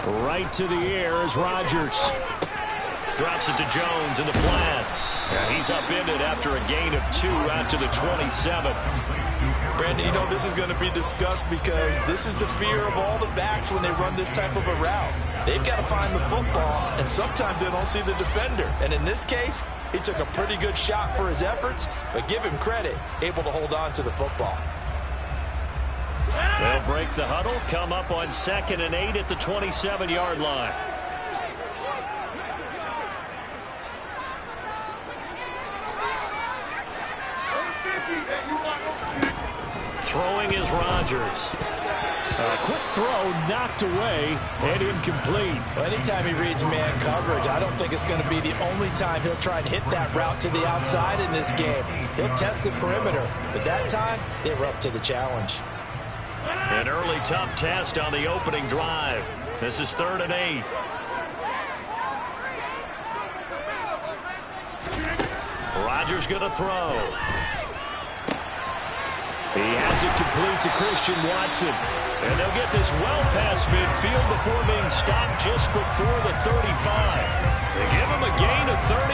Right to the air is Rodgers. Drops it to Jones in the flat. And he's upended after a gain of 2 out to the 27. Brandon, you know this is going to be discussed because this is the fear of all the backs when they run this type of a route. They've got to find the football, and sometimes they don't see the defender. And in this case, he took a pretty good shot for his efforts, but give him credit, able to hold on to the football. They'll break the huddle, come up on 2nd and 8 at the 27-yard line. Throwing is Rodgers. A quick throw knocked away and incomplete. Well, anytime he reads man coverage, I don't think it's going to be the only time he'll try and hit that route to the outside in this game. He'll test the perimeter, but that time they were up to the challenge. An early tough test on the opening drive. This is 3rd and 8. Rodgers going to throw. He has it complete to Christian Watson. And they'll get this well past midfield before being stopped just before the 35. They give him a gain of 38.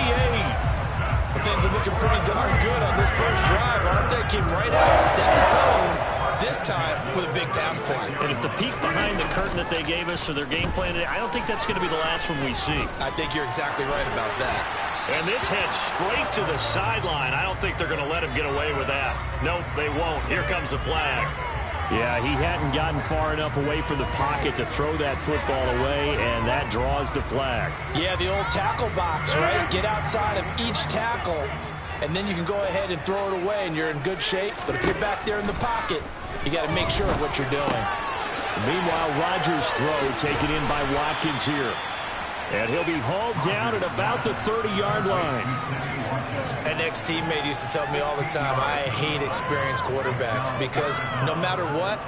Well, things are looking pretty darn good on this first drive, aren't they? Came right out, set the tone, this time with a big pass play. And if the peek behind the curtain that they gave us for their game plan today, I don't think that's going to be the last one we see. I think you're exactly right about that. And this heads straight to the sideline. I don't think they're going to let him get away with that. Nope, they won't. Here comes the flag. Yeah, he hadn't gotten far enough away from the pocket to throw that football away, and that draws the flag. Yeah, the old tackle box, right? Get outside of each tackle, and then you can go ahead and throw it away, and you're in good shape. But if you're back there in the pocket, you got to make sure of what you're doing. Meanwhile, Rodgers' throw taken in by Watkins here. And he'll be hauled down at about the 30-yard line. An ex-teammate used to tell me all the time, I hate experienced quarterbacks because no matter what,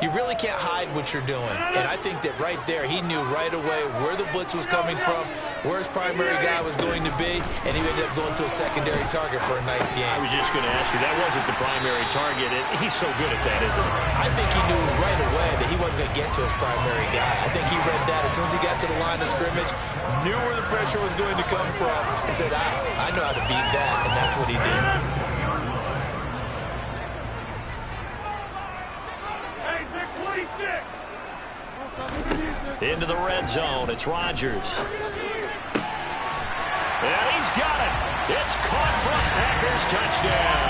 you really can't hide what you're doing. And I think that right there, he knew right away where the blitz was coming from, where his primary guy was going to be, and he ended up going to a secondary target for a nice game. I was just going to ask you, that wasn't the primary target. He's so good at that, isn't he? I think he knew right away that he wasn't going to get to his primary guy. I think he read that as soon as he got to the line of scrimmage, knew where the pressure was going to come from, and said, I know how to beat that, and that's what he did. Into the red zone, it's Rodgers. And he's got it. It's caught for a Packers touchdown.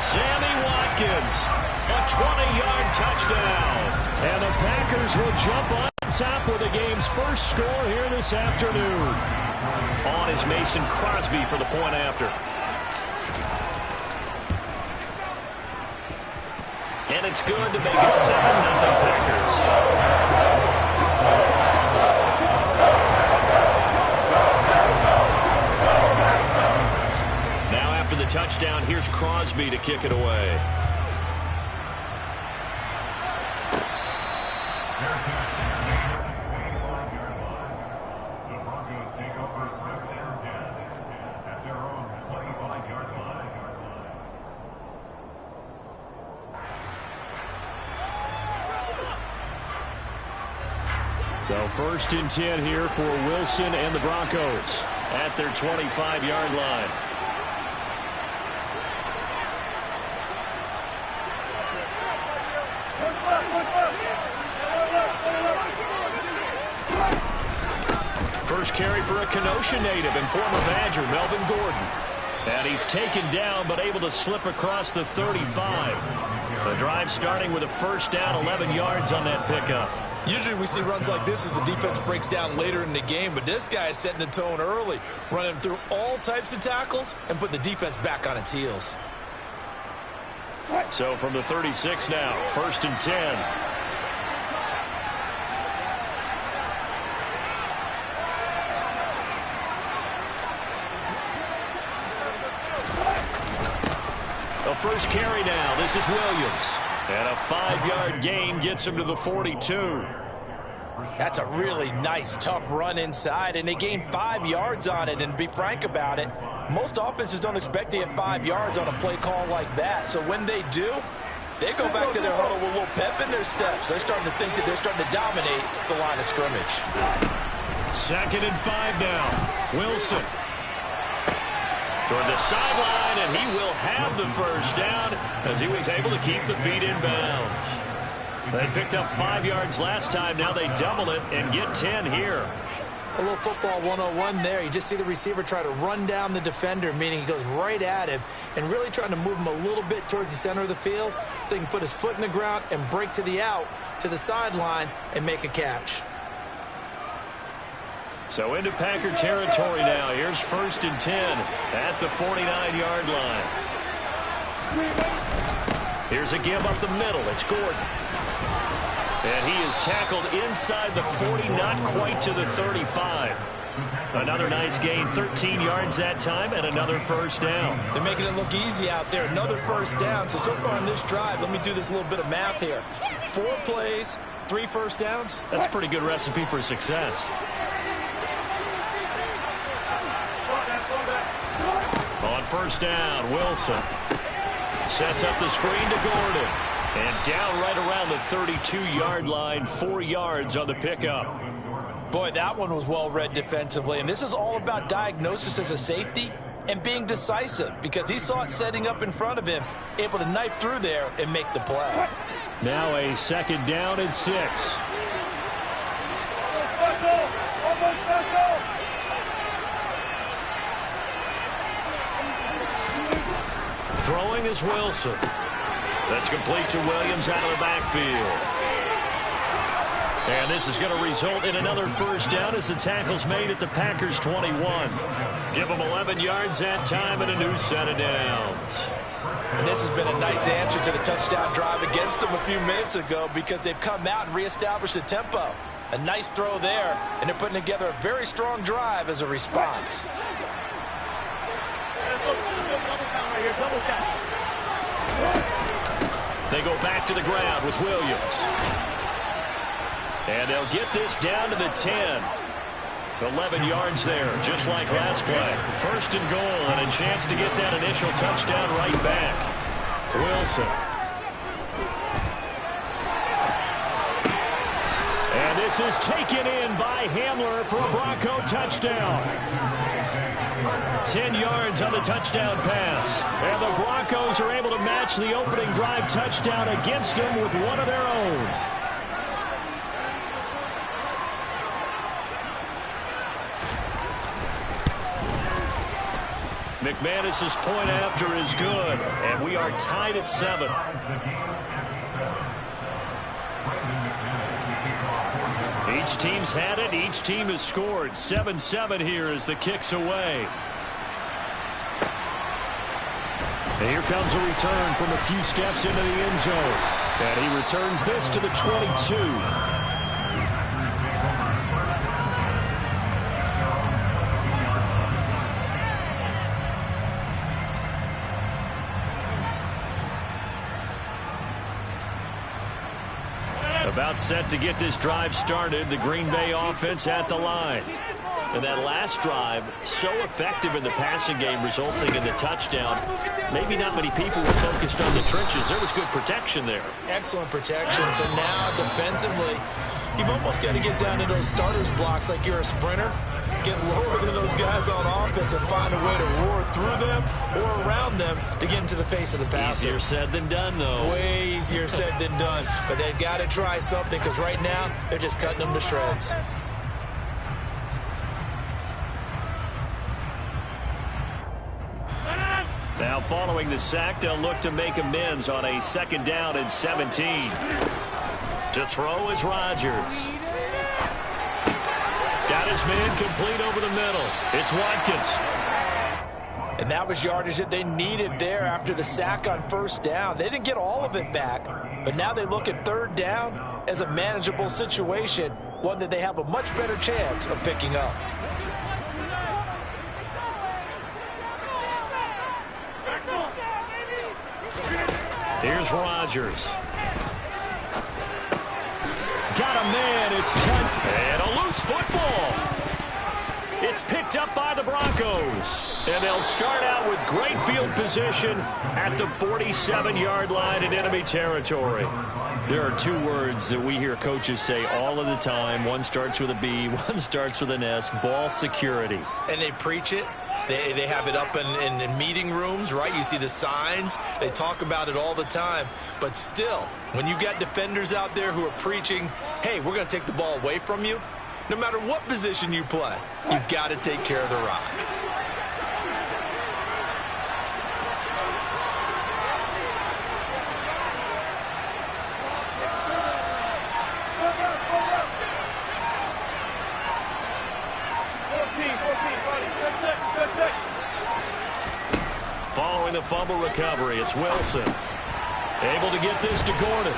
Sammy Watkins, a 20-yard touchdown. And the Packers will jump on top with the game's first score here this afternoon. On is Mason Crosby for the point after. And it's good to make it 7-0 Packers. Now after the touchdown, here's Crosby to kick it away. So 1st and 10 here for Wilson and the Broncos at their 25-yard line. First carry for a Kenosha native and former Badger, Melvin Gordon. And he's taken down but able to slip across the 35. The drive starting with a first down, 11 yards on that pickup. Usually we see runs like this as the defense breaks down later in the game, but this guy is setting the tone early, running through all types of tackles and putting the defense back on its heels. So from the 36 now, 1st and 10. The first carry now. This is Williams. And a 5-yard gain gets him to the 42. That's a really nice, tough run inside, and they gained 5 yards on it. And to be frank about it, most offenses don't expect to get 5 yards on a play call like that. So when they do, They go back to their huddle with a little pep in their steps. They're starting to think that they're starting to dominate the line of scrimmage. 2nd and 5 now. Wilson toward the sideline, and he will have the first down as he was able to keep the feet in bounds. They picked up 5 yards last time. Now they double it and get 10 here. A little football 101 there. You just see the receiver try to run down the defender, meaning he goes right at him and really trying to move him a little bit towards the center of the field so he can put his foot in the ground and break to the out, to the sideline, and make a catch. So into Packer territory now. Here's 1st and 10 at the 49-yard line. Here's a give up the middle. It's Gordon. And he is tackled inside the 40, not quite to the 35. Another nice gain, 13 yards that time, and another first down. They're making it look easy out there. Another first down. So far in this drive, let me do this little bit of math here. 4 plays, 3 first downs. That's a pretty good recipe for success. On first down, Wilson sets up the screen to Gordon. And down right around the 32-yard line, 4 yards on the pickup. Boy, that one was well read defensively. And this is all about diagnosis as a safety and being decisive, because he saw it setting up in front of him, able to knife through there and make the play. Now a 2nd down and 6. Throwing is Wilson. That's complete to Williams out of the backfield. And this is going to result in another first down as the tackle's made at the Packers' 21. Give them 11 yards that time and a new set of downs. And this has been a nice answer to the touchdown drive against them a few minutes ago, because they've come out and reestablished the tempo. A nice throw there, and they're putting together a very strong drive as a response. They go back to the ground with Williams. And they'll get this down to the 10. 11 yards there, just like last play. 1st and goal, and a chance to get that initial touchdown right back. Wilson. And this is taken in by Hamler for a Bronco touchdown. 10 yards on the touchdown pass. And the Broncos are able to match the opening drive touchdown against them with one of their own. McManus's point after is good, and we are tied at 7. Each team's had it. Each team has scored. 7-7 here as the kick's away. And here comes a return from a few steps into the end zone. And he returns this to the 22. About set to get this drive started. The Green Bay offense at the line. And that last drive, so effective in the passing game, resulting in the touchdown. Maybe not many people were focused on the trenches. There was good protection there. Excellent protection. So now defensively, you've almost got to get down to those starters blocks like you're a sprinter. Get lower than those guys on offense and find a way to roar through them or around them to get into the face of the passer. Easier said than done, though. Way easier said than done. But they've got to try something, because right now they're just cutting them to shreds. Now following the sack, they'll look to make amends on a 2nd down and 17. To throw is Rodgers. Got his man complete over the middle. It's Watkins. And that was yardage that they needed there after the sack on 1st down. They didn't get all of it back, but now they look at 3rd down as a manageable situation, one that they have a much better chance of picking up. Here's Rodgers. Got a man. It's 10. And a loose football. It's picked up by the Broncos. And they'll start out with great field position at the 47-yard line in enemy territory. There are two words that we hear coaches say all of the time. One starts with a B, one starts with an S, ball security. And they preach it. They have it up in meeting rooms, right? You see the signs. They talk about it all the time. But still, when you got defenders out there who are preaching, hey, we're going to take the ball away from you, no matter what position you play, you've got to take care of the rock. Following the fumble recovery, it's Wilson. Able to get this to Gordon.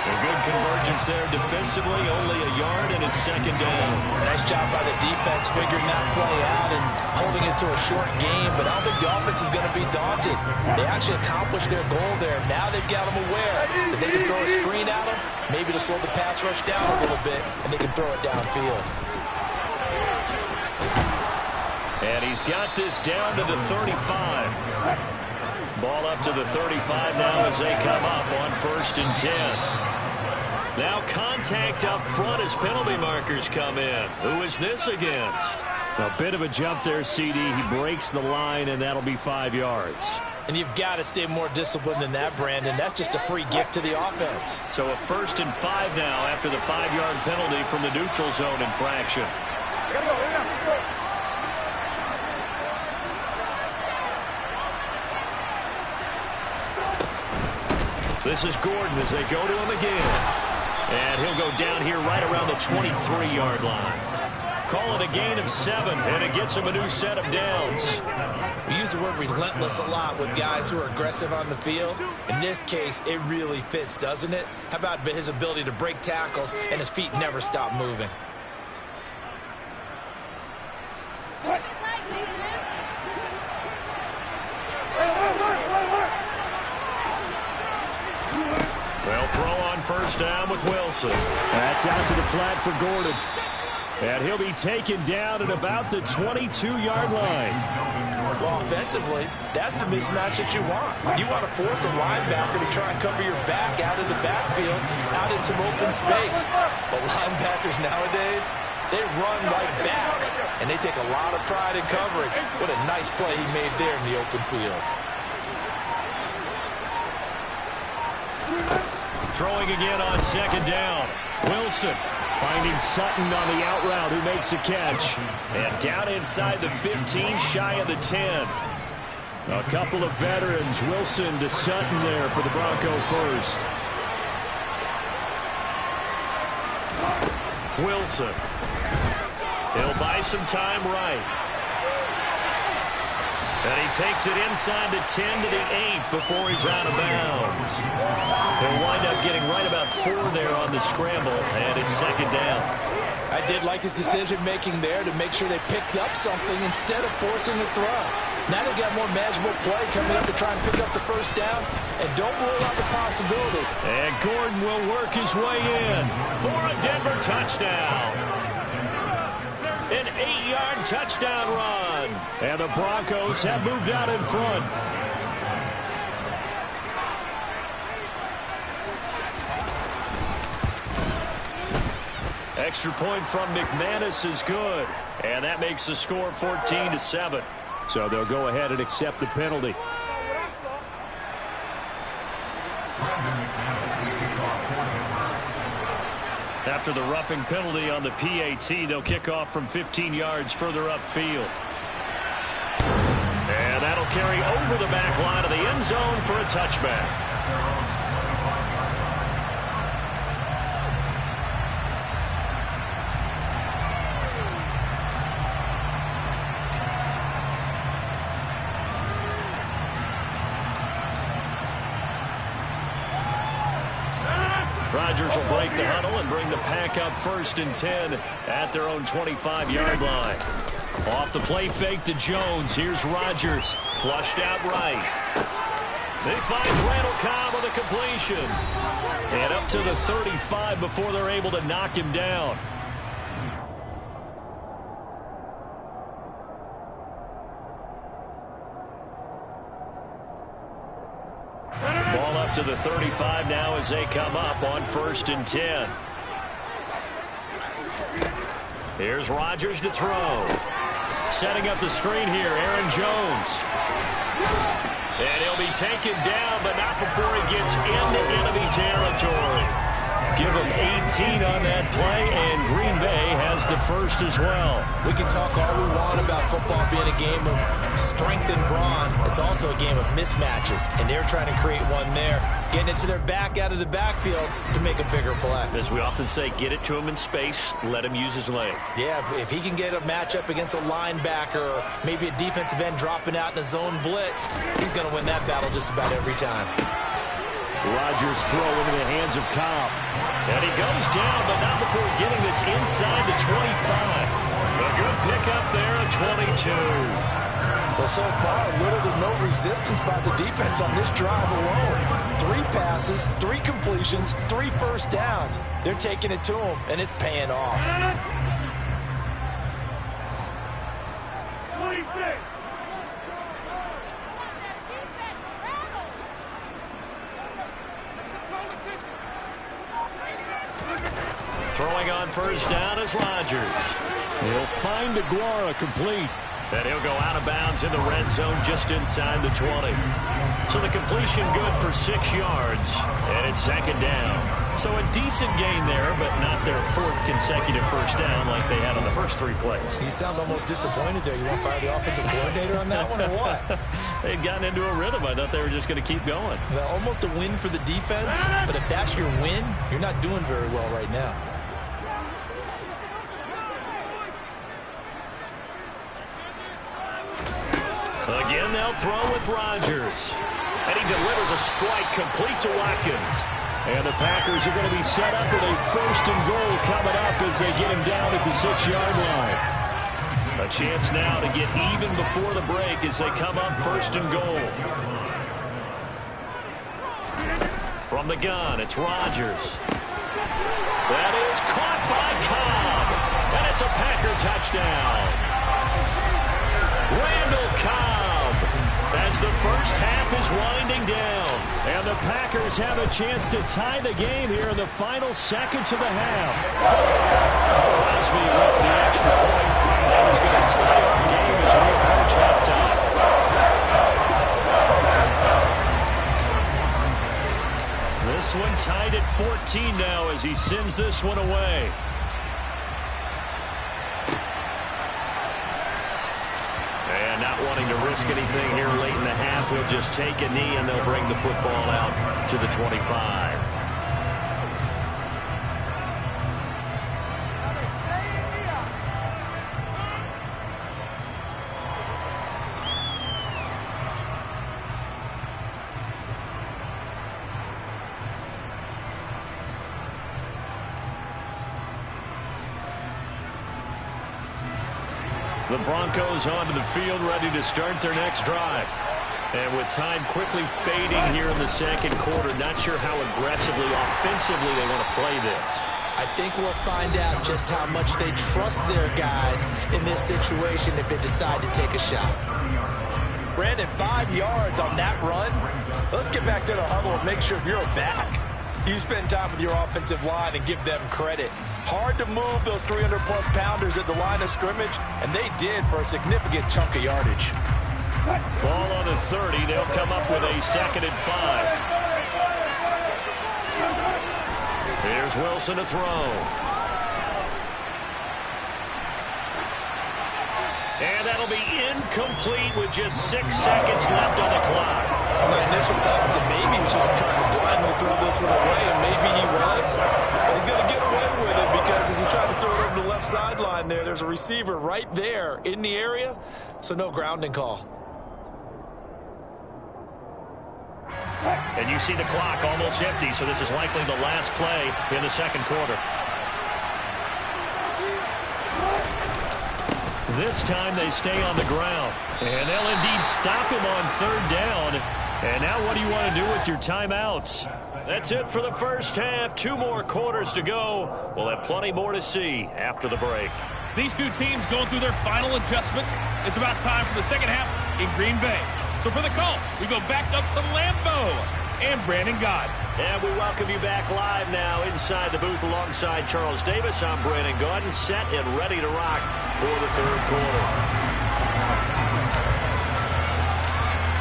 A good convergence there defensively, only a yard, and it's second down. Nice job by the defense figuring that play out and holding it to a short game, but I don't think the offense is going to be daunted. They actually accomplished their goal there. Now they've got them aware that they can throw a screen at them, maybe to slow the pass rush down a little bit, and they can throw it downfield. And he's got this down to the 35. Ball up to the 35 now as they come up on 1st and 10. Now contact up front as penalty markers come in. Who is this against? A bit of a jump there, CD. He breaks the line, and that'll be 5 yards. And you've got to stay more disciplined than that, Brandon. That's just a free gift to the offense. So a 1st and 5 now after the 5-yard penalty from the neutral zone infraction. This is Gordon as they go to him again. And he'll go down here right around the 23-yard line. Call it a gain of 7, and it gets him a new set of downs. We use the word relentless a lot with guys who are aggressive on the field. In this case, it really fits, doesn't it? How about his ability to break tackles and his feet never stop moving? They'll throw on 1st down with Wilson. That's out to the flat for Gordon. And he'll be taken down at about the 22-yard line. Well, offensively, that's the mismatch that you want. You want to force a linebacker to try and cover your back out of the backfield, out in some open space. But linebackers nowadays, they run like backs, and they take a lot of pride in covering. What a nice play he made there in the open field. Throwing again on 2nd down. Wilson finding Sutton on the out route, who makes the catch. And down inside the 15, shy of the 10. A couple of veterans, Wilson to Sutton there for the Bronco 1st. Wilson. He'll buy some time right. And he takes it inside the 10 to the 8 before he's out of bounds. He'll wind up getting right about 4 there on the scramble, and it's 2nd down. I did like his decision-making there to make sure they picked up something instead of forcing the throw. Now they got more manageable play coming up to try and pick up the 1st down, and don't rule out the possibility. And Gordon will work his way in for a Denver touchdown. An 8-yard touchdown run. And the Broncos have moved out in front. Extra point from McManus is good. And that makes the score 14-7. So they'll go ahead and accept the penalty. After the roughing penalty on the PAT, they'll kick off from 15 yards further upfield. And that'll carry over the back line of the end zone for a touchback. Rodgers will break the huddle and bring the pack up 1st and 10 at their own 25-yard line. Off the play fake to Jones. Here's Rodgers. Flushed out right. They find Randall Cobb with a completion. And up to the 35 before they're able to knock him down. Ball up to the 35 now as they come up on 1st and 10. Here's Rodgers to throw. Setting up the screen here, Aaron Jones. And he'll be taken down, but not before he gets into enemy territory. Give him 18 on that play, and Green Bay has the first as well. We can talk all we want about football being a game of strength and brawn. It's also a game of mismatches, and they're trying to create one there, getting it to their back out of the backfield to make a bigger play. As we often say, get it to him in space, let him use his leg. Yeah, if he can get a matchup against a linebacker or maybe a defensive end dropping out in a zone blitz, he's going to win that battle just about every time. Rodgers throw into the hands of Cobb. And he goes down, but not before getting this inside the 25. A good pickup there at 22. Well, so far, little to no resistance by the defense on this drive alone. 3 passes, 3 completions, 3 first downs. They're taking it to him, and it's paying off. Throwing on first down is Rodgers. He'll find Aguara complete. And he'll go out of bounds in the red zone just inside the 20. So the completion good for 6 yards. And it's 2nd down. So a decent gain there, but not their 4th consecutive first down like they had on the first 3 plays. You sound almost disappointed there. You want to fire the offensive coordinator on that one or what? They'd gotten into a rhythm. I thought they were just going to keep going. Well, almost a win for the defense. But if that's your win, you're not doing very well right now. Again, they'll throw with Rodgers. And he delivers a strike complete to Watkins. And the Packers are going to be set up with a 1st and goal coming up as they get him down at the 6-yard line. A chance now to get even before the break as they come up 1st and goal. From the gun, it's Rodgers. That is caught by Cobb. And it's a Packer touchdown. Randall Cobb as the first half is winding down. And the Packers have a chance to tie the game here in the final seconds of the half. Crosby with the extra point. That is going to tie our game as we approach halftime. This one tied at 14 now as he sends this one away. Not wanting to risk anything here late in the half, he'll just take a knee and they'll bring the football out to the 25. The Broncos onto the field, ready to start their next drive. And with time quickly fading here in the 2nd quarter, not sure how aggressively, offensively they want to play this. I think we'll find out just how much they trust their guys in this situation if they decide to take a shot. Brandon, 5 yards on that run. Let's get back to the huddle and make sure you're back. You spend time with your offensive line and give them credit. Hard to move those 300-plus pounders at the line of scrimmage, and they did for a significant chunk of yardage. Ball on the 30. They'll come up with a 2nd and 5. Here's Wilson to throw. And that'll be incomplete with just 6 seconds left on the clock. My initial thought was that maybe he was just trying to blindly throw this one away, and maybe he was. But he's going to get away with it because as he tried to throw it over the left sideline there's a receiver right there in the area, so no grounding call. And you see the clock almost empty, so this is likely the last play in the 2nd quarter. This time they stay on the ground. And they'll indeed stop him on 3rd down. And now what do you want to do with your timeouts? That's it for the first half. 2 more quarters to go. We'll have plenty more to see after the break. These 2 teams going through their final adjustments. It's about time for the 2nd half in Green Bay. So for the call, we go back up to Lambeau. and Brandon Gaudin. And we welcome you back live now inside the booth alongside Charles Davis. I'm Brandon Gaudin, set and ready to rock for the third quarter.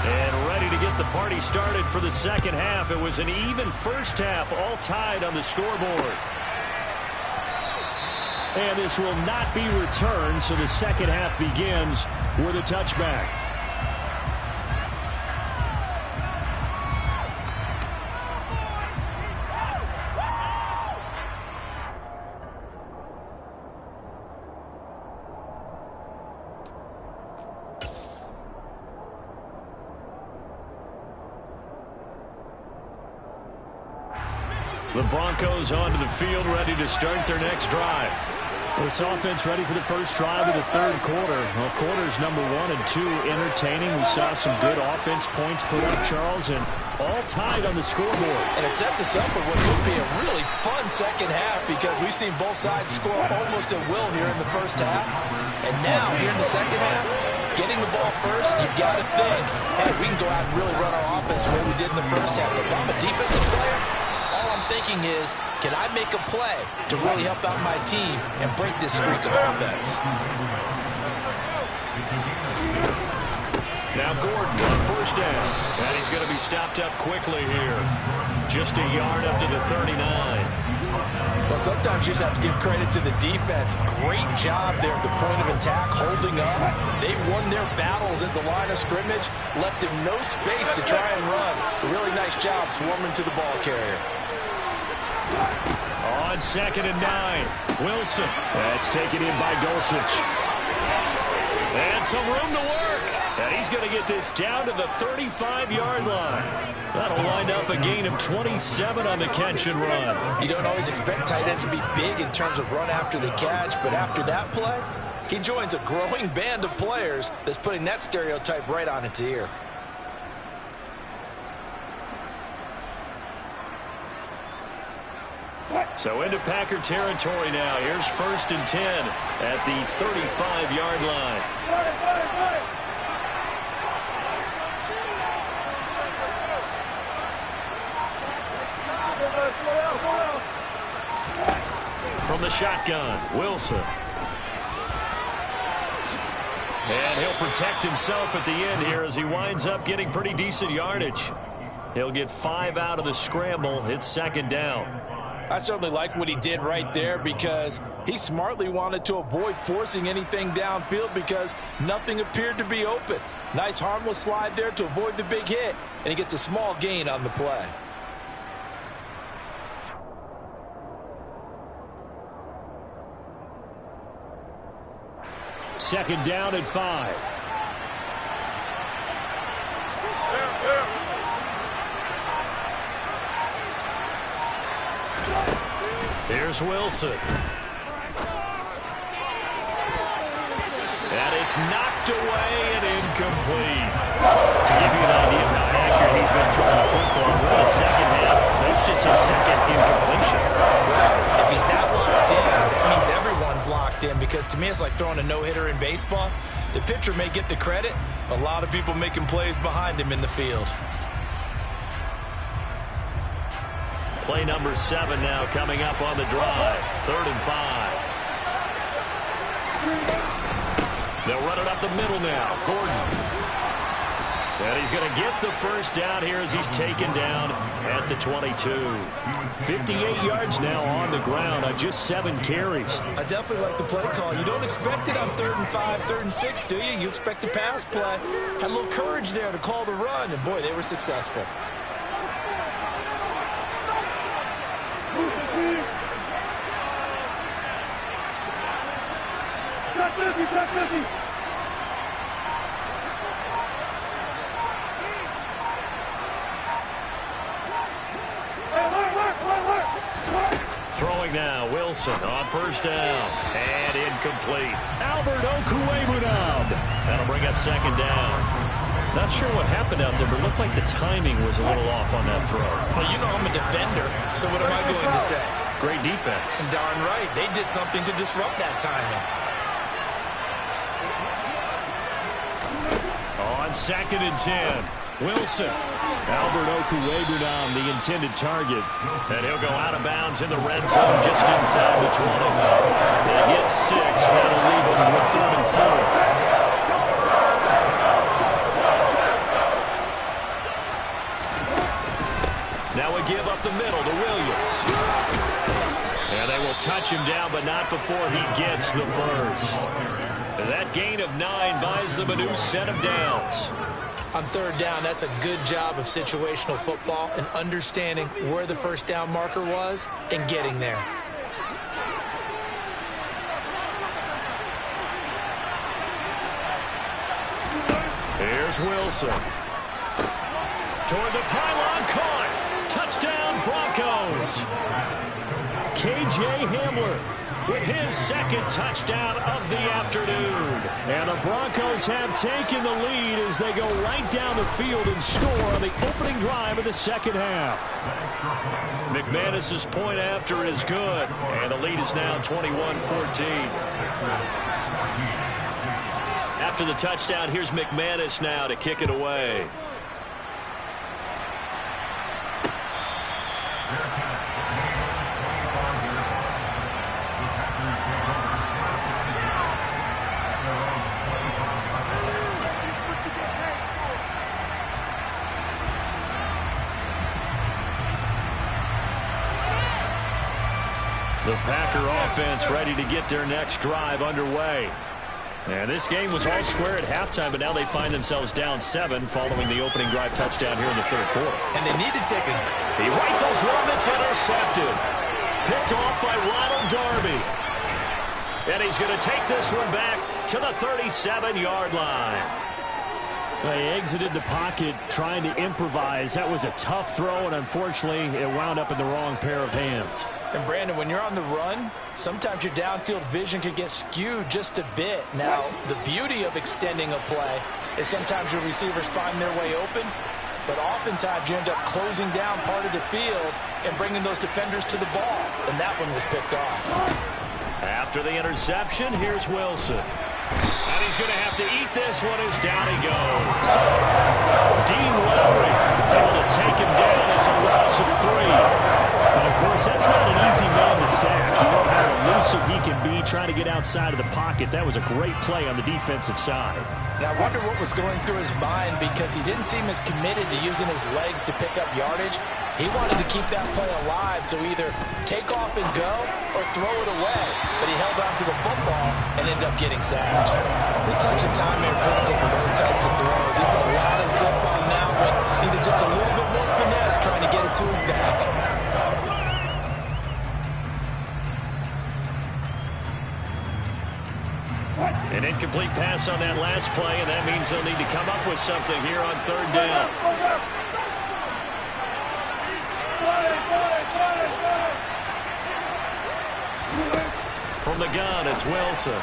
And ready to get the party started for the second half. It was an even first half, all tied on the scoreboard. And this will not be returned, so the second half begins with a touchback. The Broncos onto the field, ready to start their next drive. This offense ready for the first drive of the third quarter. Well, quarters number 1 and 2 entertaining. We saw some good offense points put up, Charles, and all tied on the scoreboard. And it sets us up for what could be a really fun second half because we've seen both sides score almost at will here in the first half. And now, here in the second half, getting the ball first, you've got to think, hey, we can go out and really run our offense the way we did in the first half. But if I'm a defensive player, all I'm thinking is, can I make a play to really help out my team and break this streak of offense? Now Gordon on first down. And he's going to be stopped up quickly here. Just a yard up to the 39. Well, sometimes you just have to give credit to the defense. Great job there at the point of attack, holding up. They won their battles at the line of scrimmage, left him no space to try and run. A really nice job swarming to the ball carrier. On 2nd and 9, Wilson. That's taken in by Dulcich. And some room to work. And he's going to get this down to the 35-yard line. That'll wind up a gain of 27 on the catch and run. You don't always expect tight ends to be big in terms of run after the catch, but after that play, he joins a growing band of players that's putting that stereotype right on its ear. So into Packer territory now. Here's 1st and 10 at the 35-yard line. From the shotgun, Wilson. And he'll protect himself at the end here as he winds up getting pretty decent yardage. He'll get 5 out of the scramble. It's 2nd down. I certainly like what he did right there because he smartly wanted to avoid forcing anything downfield because nothing appeared to be open. Nice harmless slide there to avoid the big hit, and he gets a small gain on the play. Second down at 5. Here's Wilson. And it's knocked away and incomplete. To give you an idea of how accurate he's been throwing the football, we're in the second half. That's just his second incompletion. Well, if he's that locked in, that means everyone's locked in because to me it's like throwing a no-hitter in baseball. The pitcher may get the credit, a lot of people making plays behind him in the field. Play number 7 now coming up on the drive. 3rd and 5. They'll run it up the middle now. Gordon. And he's going to get the first down here as he's taken down at the 22. 58 yards now on the ground on just 7 carries. I definitely like the play call. You don't expect it on 3rd and 5, 3rd and 6, do you? You expect a pass play. Had a little courage there to call the run, and boy, they were successful. Throwing now, Wilson on first down. And incomplete. Albert Okwuegbunam. That'll bring up 2nd down. Not sure what happened out there, but it looked like the timing was a little off on that throw. Well, you know I'm a defender, so what am I going to say? Great defense. Darn right. They did something to disrupt that timing. On 2nd and 10. Wilson. Albert Okwuegbunam, the intended target. And he'll go out of bounds in the red zone just inside the 20. They get 6. That'll leave them with 3rd and 4. Now we give up the middle to Williams. And they will touch him down, but not before he gets the first. That gain of 9 buys them a new set of downs. On 3rd down, that's a good job of situational football and understanding where the first down marker was and getting there. Here's Wilson. Toward the pylon, caught. Touchdown, Broncos. K.J. Hamler with his 2nd touchdown of the afternoon. And the Broncos have taken the lead as they go right down the field and score on the opening drive of the 2nd half. McManus's point after is good, and the lead is now 21-14. After the touchdown, here's McManus now to kick it away. The Packer offense ready to get their next drive underway. And this game was all square at halftime, but now they find themselves down 7 following the opening drive touchdown here in the 3rd quarter. And they need to take a... He rifles one that's intercepted. Picked off by Ronald Darby. And he's going to take this one back to the 37-yard line. Well, he exited the pocket trying to improvise. That was a tough throw, and unfortunately, it wound up in the wrong pair of hands. And Brandon, when you're on the run, sometimes your downfield vision can get skewed just a bit. Now, the beauty of extending a play is sometimes your receivers find their way open, but oftentimes you end up closing down part of the field and bringing those defenders to the ball, and that one was picked off. After the interception, here's Wilson. And he's going to have to eat this one as down he goes. Dean Lowry able to take him down. It's a loss of 3. And, of course, that's not an easy man to sack. You know how elusive he can be trying to get outside of the pocket. That was a great play on the defensive side. And I wonder what was going through his mind, because he didn't seem as committed to using his legs to pick up yardage. He wanted to keep that play alive, so either take off and go or throw it away. But he held on to the football and ended up getting sacked. The touch and timing are critical for those types of throws. He put a lot of zip on that one. Needed just a little bit more finesse trying to get it to his back. An incomplete pass on that last play, and that means they'll need to come up with something here on 3rd down. From the gun, it's Wilson.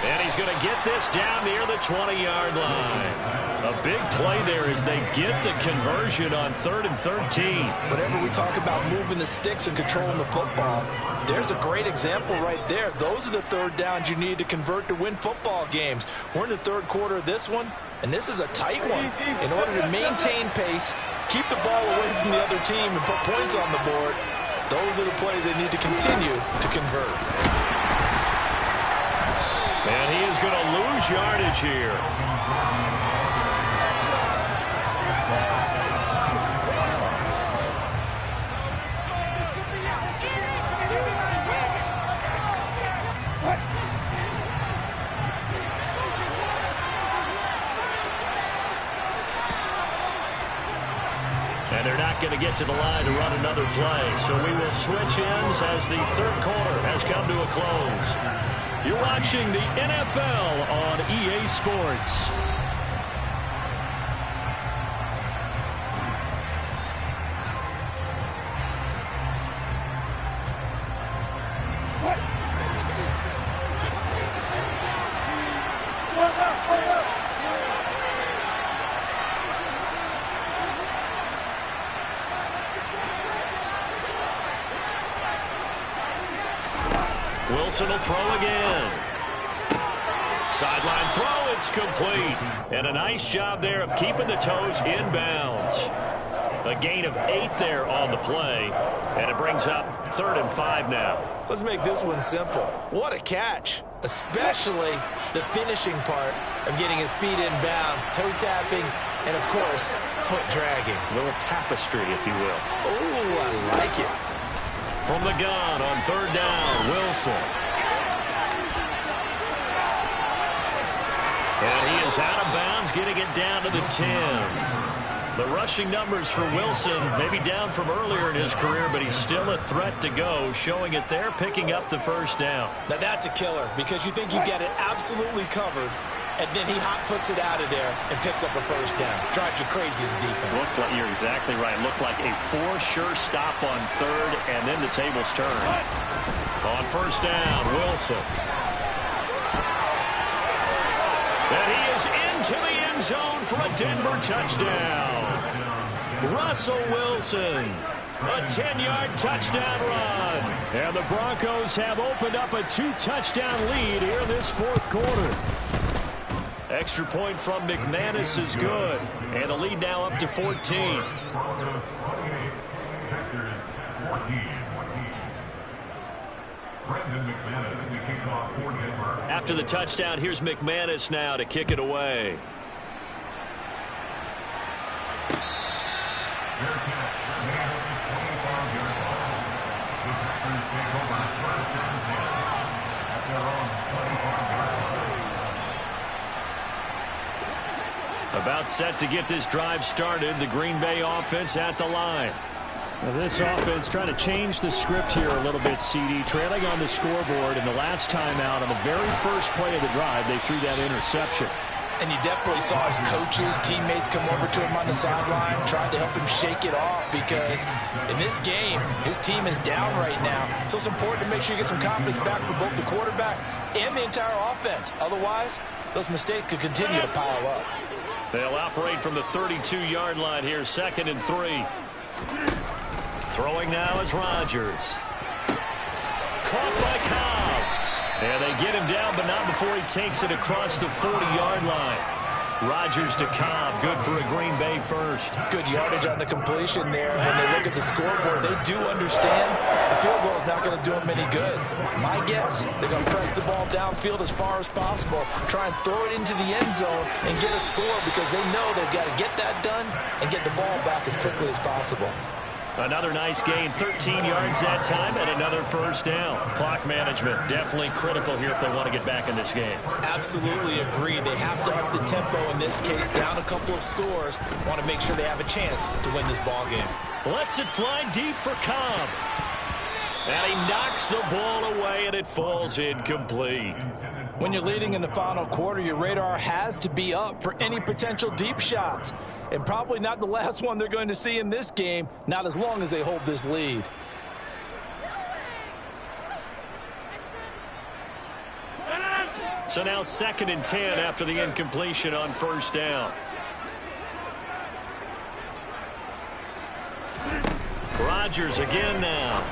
And he's going to get this down near the 20-yard line. A big play there as they get the conversion on 3rd and 13. Whenever we talk about moving the sticks and controlling the football, there's a great example right there. Those are the 3rd downs you need to convert to win football games. We're in the 3rd quarter of this one, and this is a tight one. In order to maintain pace, keep the ball away from the other team, and put points on the board, those are the plays they need to continue to convert. And he is going to lose yardage here. And they're not going to get to the line to run another play. So we will switch ends as the 3rd quarter has come to a close. You're watching the NFL on EA Sports. Wilson will throw again. Sideline throw, it's complete. And a nice job there of keeping the toes inbounds. A gain of 8 there on the play, and it brings up 3rd and 5 now. Let's make this one simple. What a catch, especially the finishing part of getting his feet in bounds, toe tapping, and, of course, foot dragging. A little tapestry, if you will. Oh, I like it. From the gun on 3rd down, Wilson. And he is out of bounds, getting it down to the 10. The rushing numbers for Wilson maybe down from earlier in his career, but he's still a threat to go, showing it there, picking up the 1st down. Now that's a killer because you think you've got it absolutely covered, and then he hot-foots it out of there and picks up a 1st down. Drives you crazy as a defense. Looks like you're exactly right. Looked like a for-sure stop on 3rd, and then the tables turn. On 1st down, Wilson. And he is into the end zone for a Denver touchdown. Russell Wilson, a 10-yard touchdown run. And the Broncos have opened up a 2-touchdown lead here in this 4th quarter. Extra point from McManus is good. And the lead now up to 14. After the touchdown, here's McManus now to kick it away. About set to get this drive started. The Green Bay offense at the line. Now this offense trying to change the script here a little bit, CD. Trailing on the scoreboard, and the last time out on the very first play of the drive, they threw that interception. And you definitely saw his coaches, teammates come over to him on the sideline, trying to help him shake it off because in this game, his team is down right now. So it's important to make sure you get some confidence back for both the quarterback and the entire offense. Otherwise, those mistakes could continue to pile up. They'll operate from the 32-yard line here, 2nd and 3. Throwing now is Rodgers. Caught by Cobb. And they get him down, but not before he takes it across the 40-yard line. Rodgers to Cobb, good for a Green Bay first. Good yardage on the completion there. When they look at the scoreboard, they do understand the field goal is not going to do them any good. My guess, they're going to press the ball downfield as far as possible, try and throw it into the end zone and get a score because they know they've got to get that done and get the ball back as quickly as possible. Another nice gain, 13 yards that time, and another 1st down. Clock management definitely critical here if they want to get back in this game. Absolutely agreed. They have to up the tempo in this case, down a couple of scores. Want to make sure they have a chance to win this ball game. Lets it fly deep for Cobb. And he knocks the ball away, and it falls incomplete. When you're leading in the final quarter, your radar has to be up for any potential deep shots. And probably not the last one they're going to see in this game, not as long as they hold this lead. So now 2nd and 10 after the incompletion on 1st down. Rodgers again now.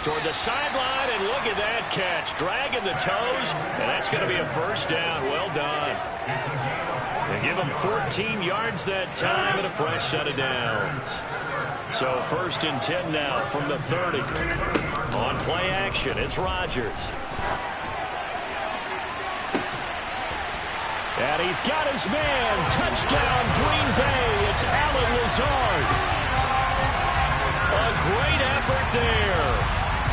Toward the sideline, and look at that catch. Dragging the toes, and that's going to be a 1st down. Well done. They give him 14 yards that time and a fresh set of downs. So 1st and 10 now from the 30. On play action, it's Rodgers. And he's got his man. Touchdown, Green Bay. It's Allen Lazard. A great effort there.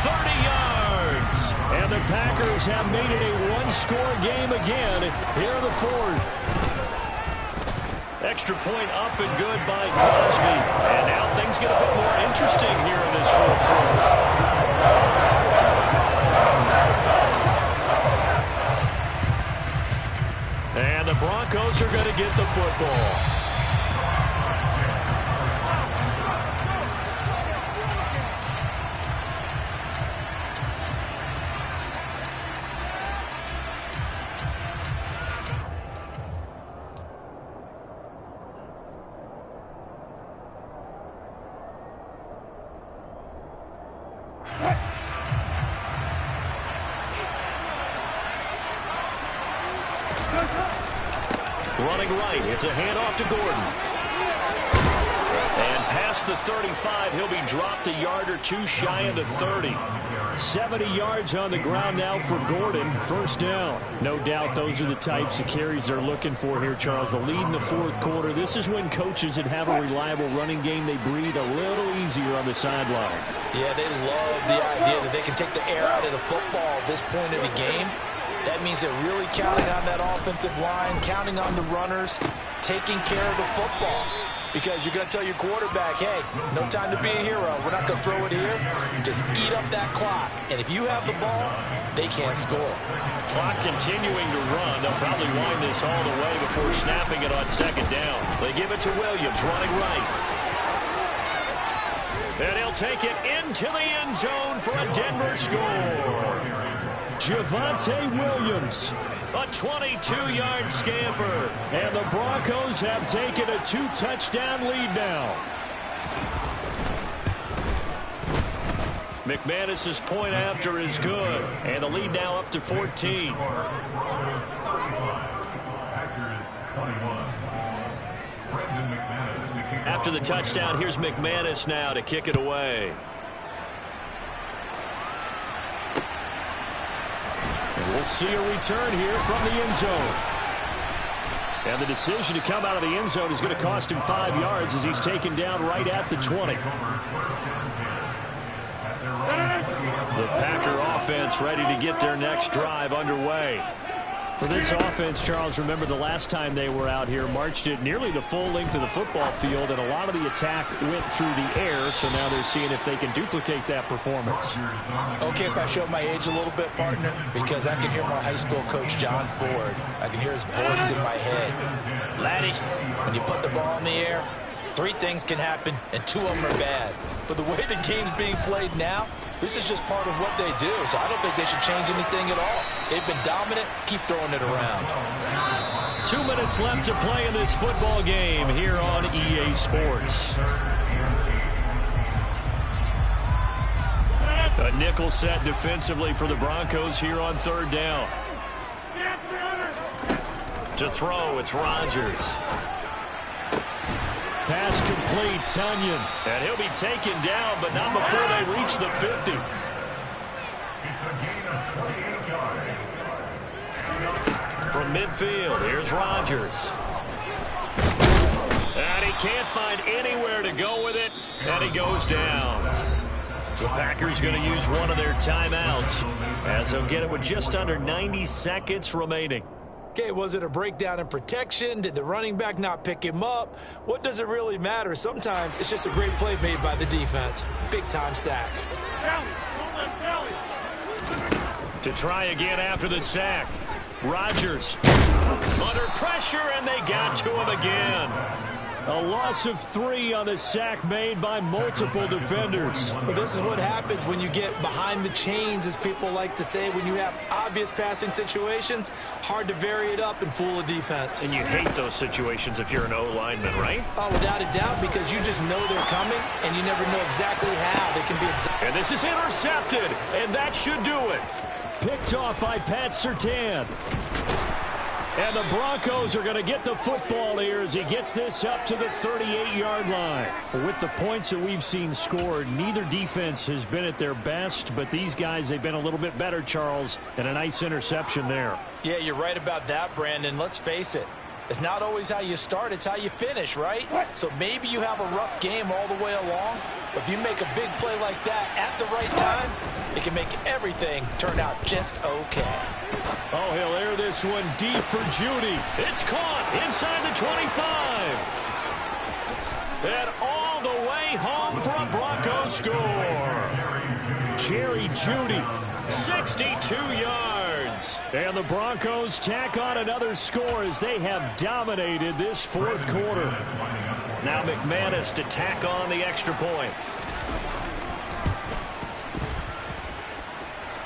30 yards. And the Packers have made it a one-score game again here in the 4th. Extra point up and good by Crosby. And now things get a bit more interesting here in this 4th quarter. And the Broncos are going to get the football. Running right, it's a handoff to Gordon. And past the 35, he'll be dropped a yard or two shy of the 30. 70 yards on the ground now for Gordon. First down. No doubt those are the types of carries they're looking for here, Charles. The lead in the fourth quarter. This is when coaches that have a reliable running game, they breathe a little easier on the sideline. Yeah, they love the idea that they can take the air out of the football at this point of the game. That means they're really counting on that offensive line, counting on the runners, taking care of the football. Because you're going to tell your quarterback, hey, no time to be a hero. We're not going to throw it here. Just eat up that clock. And if you have the ball, they can't score. Clock continuing to run. They'll probably wind this all the way before snapping it on second down. They give it to Williams, running right. And he'll take it into the end zone for a Denver score. Javonte Williams. A 22-yard scamper. And the Broncos have taken a 2-touchdown lead now. McManus's point after is good. And the lead now up to 14. After the touchdown, here's McManus now to kick it away. We'll see a return here from the end zone. And the decision to come out of the end zone is going to cost him 5 yards as he's taken down right at the 20. The Packer offense ready to get their next drive underway. For this offense, Charles, remember the last time they were out here, marched it nearly the full length of the football field, and a lot of the attack went through the air, so now they're seeing if they can duplicate that performance. Okay, if I show my age a little bit, partner, because I can hear my high school coach, John Ford. I can hear his voice in my head. Laddie, when you put the ball in the air, 3 things can happen, and 2 of them are bad. But the way the game's being played now, this is just part of what they do, so I don't think they should change anything at all. They've been dominant. Keep throwing it around. 2 minutes left to play in this football game here on EA Sports. A nickel set defensively for the Broncos here on third down. To throw, it's Rodgers. Pass complete, Tunyon. And he'll be taken down, but not before they reach the 50. From midfield, here's Rodgers. And he can't find anywhere to go with it, and he goes down. The Packers going to use one of their timeouts, as they'll get it with just under 90 seconds remaining. Okay, was it a breakdown in protection? Did the running back not pick him up? What does it really matter? Sometimes it's just a great play made by the defense. Big-time sack. To try again after the sack. Rodgers under pressure, and they got to him again. A loss of 3 on the sack made by multiple defenders. Well, this is what happens when you get behind the chains, as people like to say. When you have obvious passing situations, hard to vary it up and fool a defense. And you hate those situations if you're an O-lineman, right? Oh, without a doubt, because you just know they're coming, and you never know exactly how they can be exact. And this is intercepted, and that should do it. Picked off by Pat Surtain. And the Broncos are going to get the football here as he gets this up to the 38-yard line. With the points that we've seen scored, neither defense has been at their best, but these guys, they've been a little bit better, Charles, and a nice interception there. Yeah, you're right about that, Brandon. Let's face it. It's not always how you start, it's how you finish, right? So maybe you have a rough game all the way along, but if you make a big play like that at the right time, it can make everything turn out just okay. Oh, he'll air this one deep for Judy. It's caught inside the 25. And all the way home for a Broncos score. Jerry Judy. 62 yards. And the Broncos tack on another score as they have dominated this fourth quarter. Now McManus to tack on the extra point.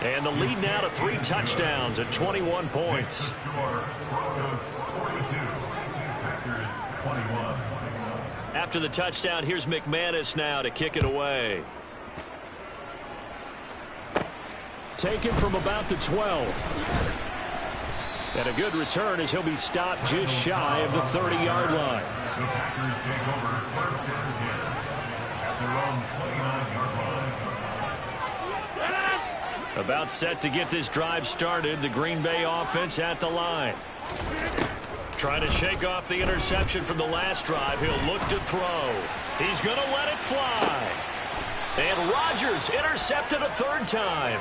And the lead now to 3 touchdowns at 21 points. After the touchdown, here's McManus now to kick it away. Taken from about the 12. And a good return as he'll be stopped just shy of the 30-yard line. The Packers take over first and 10 at their own 29-yard line. About set to get this drive started, the Green Bay offense at the line. Trying to shake off the interception from the last drive. He'll look to throw. He's going to let it fly. And Rodgers intercepted a third time.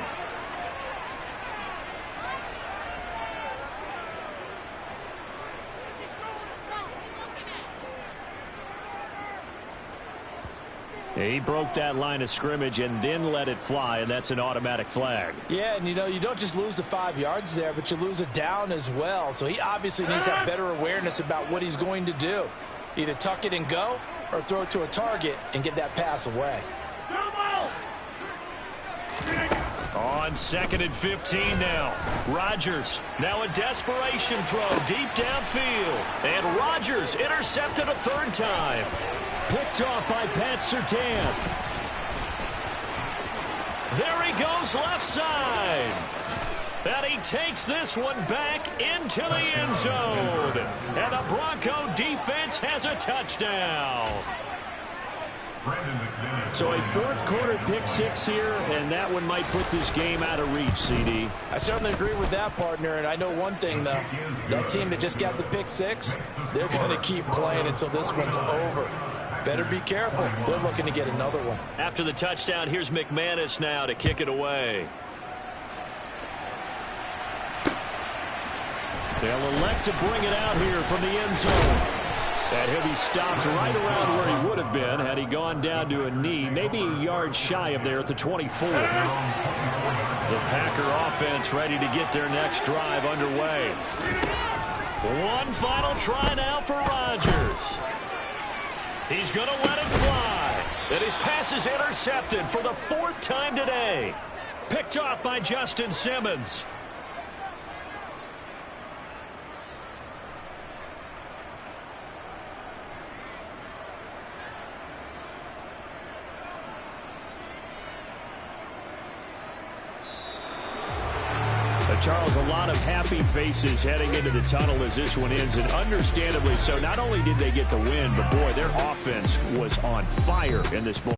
He broke that line of scrimmage and then let it fly, and that's an automatic flag. Yeah, and you don't just lose the 5 yards there, but you lose it down as well. So he obviously needs to have better awareness about what he's going to do. Either tuck it and go or throw it to a target and get that pass away. On 2nd and 15 now. Rodgers, now a desperation throw deep downfield. And Rodgers intercepted a third time. Picked off by Pat Surtain. There he goes left side. And he takes this one back into the end zone. And the Bronco defense has a touchdown. So a fourth-quarter pick-6 here, and that one might put this game out of reach, CD. I certainly agree with that, partner. And I know one thing, though. That team that just got the pick-6, they're going to keep playing until this one's over. Better be careful. They're looking to get another one. After the touchdown, here's McManus now to kick it away. They'll elect to bring it out here from the end zone. And he'll be stopped right around where he would have been had he gone down to a knee, maybe a yard shy of there at the 24. The Packer offense ready to get their next drive underway. One final try now for Rodgers. He's going to let it fly. And his pass is intercepted for the 4th time today. Picked off by Justin Simmons. Charles, a lot of happy faces heading into the tunnel as this one ends, and understandably so. Not only did they get the win, but boy, their offense was on fire in this ball.